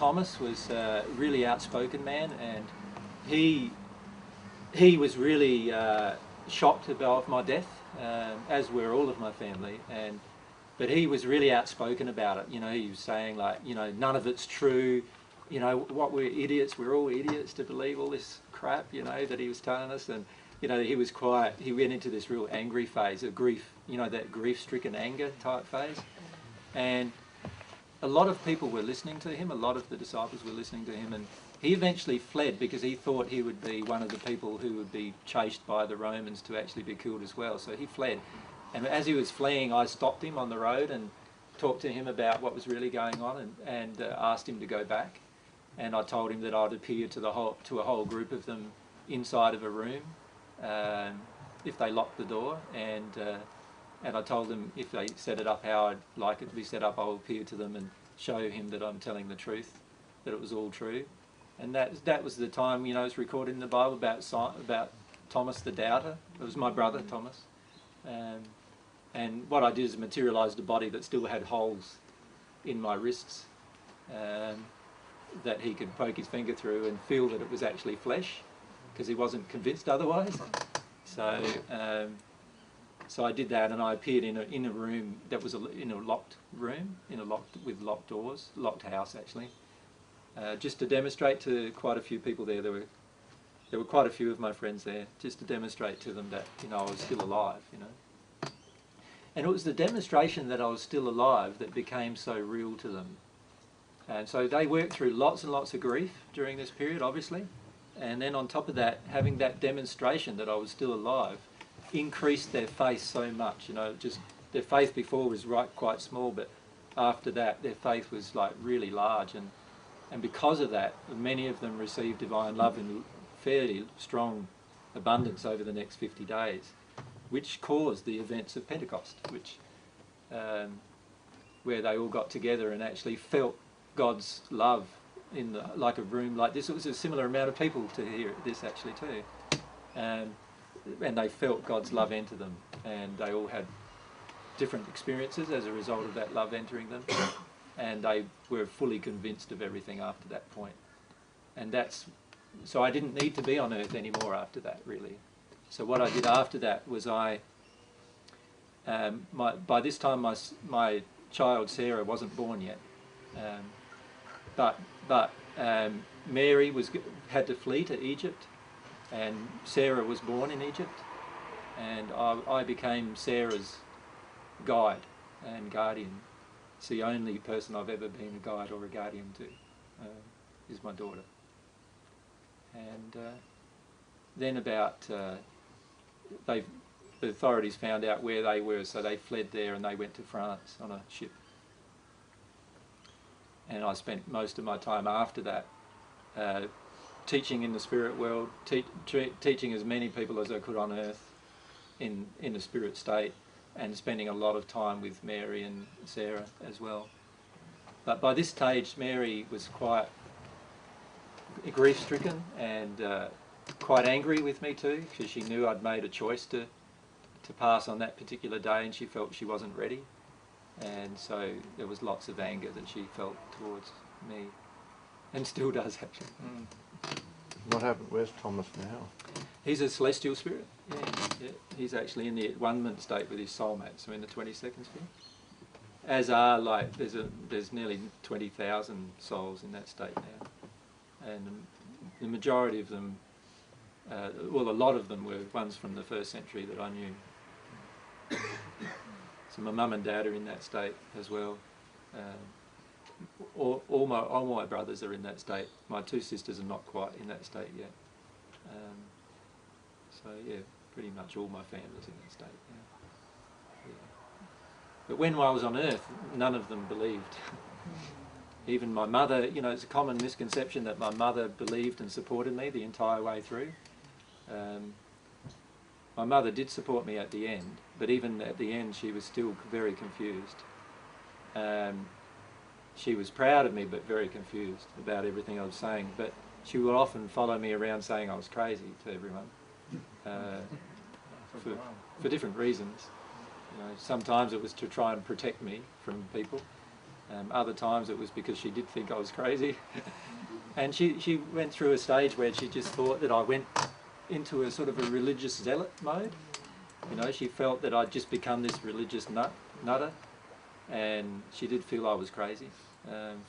Thomas was a really outspoken man, and he was really shocked about my death, as were all of my family. But he was really outspoken about it. You know, he was saying, like, you know, none of it's true. You know, what, we're idiots. We're all idiots to believe all this crap, you know, that he was telling us. And, you know, he went into this real angry phase of grief, you know, that grief-stricken anger type phase. And a lot of people were listening to him. A lot of the disciples were listening to him. And he eventually fled because he thought he would be one of the people who would be chased by the Romans to actually be killed as well. So he fled. And as he was fleeing, I stopped him on the road and talked to him about what was really going on, and asked him to go back. And I told him that I'd appear to a whole group of them inside of a room if they locked the door. And I told them if they set it up how I'd like it to be set up, I'll appear to them and show him that I'm telling the truth, that it was all true. And that was the time, you know, it's recorded in the Bible about Thomas the doubter. It was my brother Thomas. And what I did is materialised a body that still had holes in my wrists that he could poke his finger through and feel that it was actually flesh, because he wasn't convinced otherwise. So so I did that, and I appeared in a room that was in a locked room, with locked doors, locked house actually, just to demonstrate to quite a few people there. There were quite a few of my friends there, just to demonstrate to them that, you know, I was still alive, you know. And it was the demonstration that I was still alive that became so real to them. And so they worked through lots and lots of grief during this period, obviously. And then on top of that, having that demonstration that I was still alive increased their faith so much. You know, just their faith before was quite small, but after that, their faith was like really large. And because of that, many of them received divine love in fairly strong abundance over the next 50 days. Which caused the events of Pentecost, where they all got together and actually felt God's love in like a room like this. It was a similar amount of people to hear this actually too, and they felt God's love enter them, and they all had different experiences as a result of that love entering them, and they were fully convinced of everything after that point. And so I didn't need to be on earth anymore after that, really. So what I did after that was by this time my child Sarah wasn't born yet, but Mary had to flee to Egypt, and Sarah was born in Egypt, and I became Sarah's guide and guardian. It's the only person I've ever been a guide or a guardian to, is my daughter. And then about the authorities found out where they were, so they fled there and they went to France on a ship. And I spent most of my time after that teaching in the spirit world, teaching as many people as I could on earth in the spirit state, and spending a lot of time with Mary and Sarah as well. But by this stage, Mary was quite grief-stricken and quite angry with me too, because she knew I'd made a choice to pass on that particular day, and she felt she wasn't ready. And so there was lots of anger that she felt towards me, and still does actually. What happened? Where's Thomas now? He's a celestial spirit. Yeah. He's actually in the at-one-ment state with his soulmate, so in the 22nd sphere. As are, like, there's nearly 20,000 souls in that state now, and the majority of them, well, a lot of them were ones from the 1st century that I knew. So my mum and dad are in that state as well. All my brothers are in that state. My 2 sisters are not quite in that state yet. So yeah, pretty much all my family's in that state. Yeah. But when I was on earth, none of them believed. Even my mother, you know, it's a common misconception that my mother believed and supported me the entire way through. My mother did support me at the end, but even at the end she was still very confused. She was proud of me but very confused about everything I was saying, but she would often follow me around saying I was crazy to everyone, for different reasons. You know, sometimes it was to try and protect me from people, Other times it was because she did think I was crazy. And she went through a stage where she just thought that I went into a sort of a religious zealot mode. You know, she felt that I'd just become this religious nutter, and she did feel I was crazy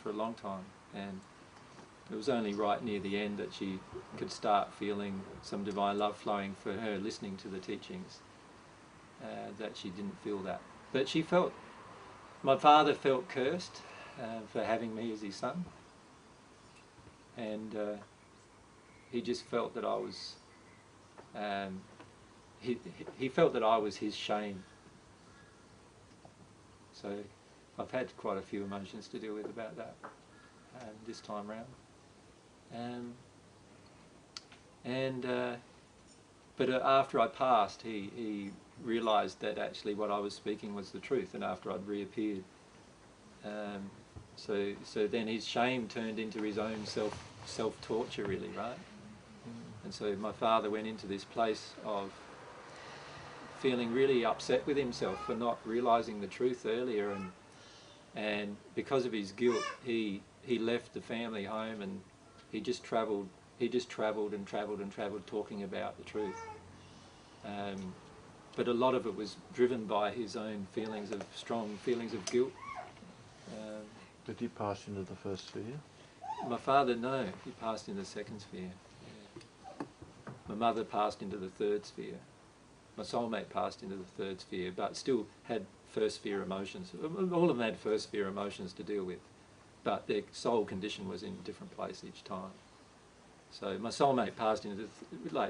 for a long time. And it was only right near the end that she could start feeling some divine love flowing for her, listening to the teachings, that she didn't feel that. But she felt, my father felt cursed for having me as his son, and he just felt that I was, he felt that I was his shame. So I've had quite a few emotions to deal with about that this time round. But after I passed, he realised that actually what I was speaking was the truth, and after I'd reappeared. So then his shame turned into his own self-torture, really, right? And so my father went into this place of feeling really upset with himself for not realising the truth earlier, and because of his guilt, he left the family home, and he just travelled and travelled talking about the truth. But a lot of it was driven by his own strong feelings of guilt. Did he pass into the first sphere? My father, no, he passed in the second sphere. Yeah. My mother passed into the third sphere. My soulmate passed into the third sphere, but still had first sphere emotions. All of them had first sphere emotions to deal with, but their soul condition was in a different place each time. So my soulmate passed into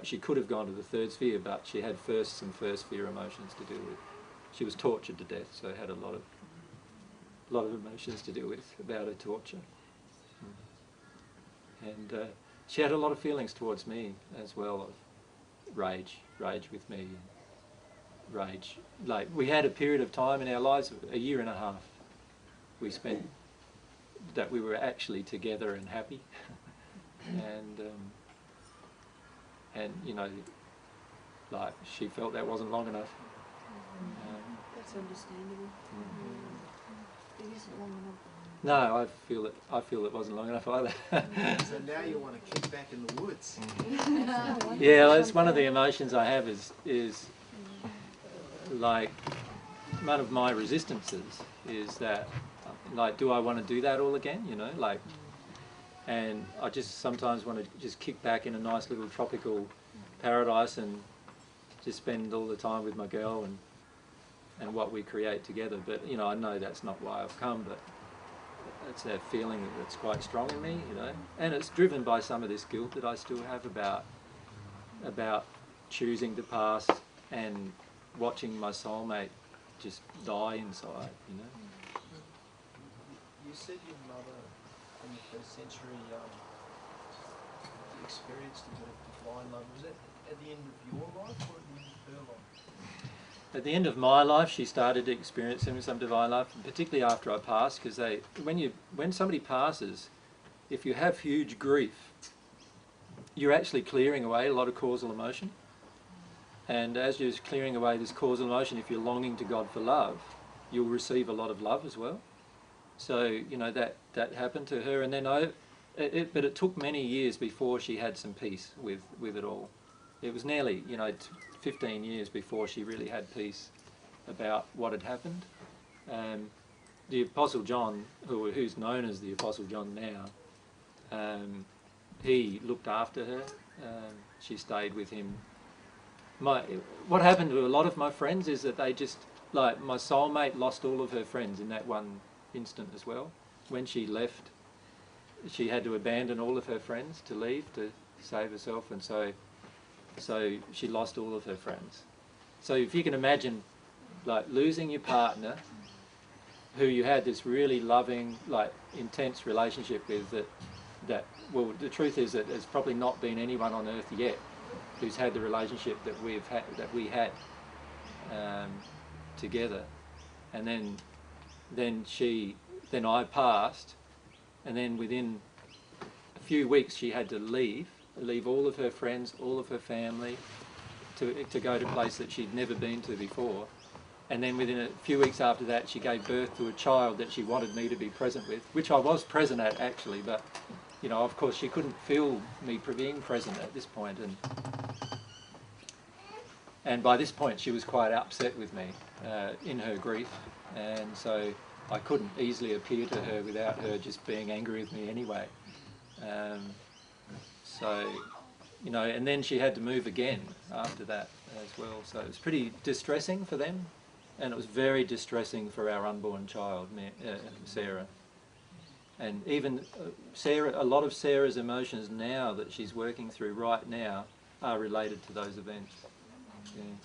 she could have gone to the third sphere, but she had some first sphere emotions to deal with. She was tortured to death, so had a lot of emotions to deal with about her torture. And she had a lot of feelings towards me as well, of rage with me, rage. Like, we had a period of time in our lives, a year and a half, we spent that we were actually together and happy. And you know, like, she felt that wasn't long enough. That's understandable. It isn't long enough. No, I feel it wasn't long enough either. So now you want to kick back in the woods. Yeah, well, that's one of the emotions I have is like, one of my resistances is that, like, do I want to do that all again, you know, like, and I just sometimes want to just kick back in a nice little tropical paradise and just spend all the time with my girl and what we create together. But, you know, I know that's not why I've come, but it's a feeling that's quite strong in me, you know, and it's driven by some of this guilt that I still have about choosing to pass and watching my soulmate just die inside, you know. You said your mother in the first century experienced a bit of divine love. Was it at the end of your life or at the end of her life? At the end of my life, she started experiencing some divine love, particularly after I passed, because when somebody passes, if you have huge grief, you're actually clearing away a lot of causal emotion. And as you're clearing away this causal emotion, if you're longing to God for love, you'll receive a lot of love as well. So, you know, that happened to her, and then but it took many years before she had some peace with it all. It was nearly, you know, 15 years before she really had peace about what had happened. The Apostle John, who's known as the Apostle John now, he looked after her. She stayed with him. What happened to a lot of my friends is that they just, like, my soulmate lost all of her friends in that one instant as well. When she left, she had to abandon all of her friends to leave to save herself, and so she lost all of her friends. So if you can imagine, like, losing your partner who you had this really loving, like, intense relationship with, that well, the truth is that there's probably not been anyone on earth yet who's had the relationship that we had together. And then I passed, and then within a few weeks she had to leave all of her friends, all of her family, to go to a place that she'd never been to before, And then within a few weeks after that, she gave birth to a child that she wanted me to be present with, which I was present at actually, but you know, of course, she couldn't feel me being present at this point, and by this point, she was quite upset with me in her grief, and so I couldn't easily appear to her without her just being angry with me anyway. So, you know, and then she had to move again after that as well. So it was pretty distressing for them, and it was very distressing for our unborn child, Sarah. And even Sarah, a lot of Sarah's emotions now that she's working through right now are related to those events. Yeah.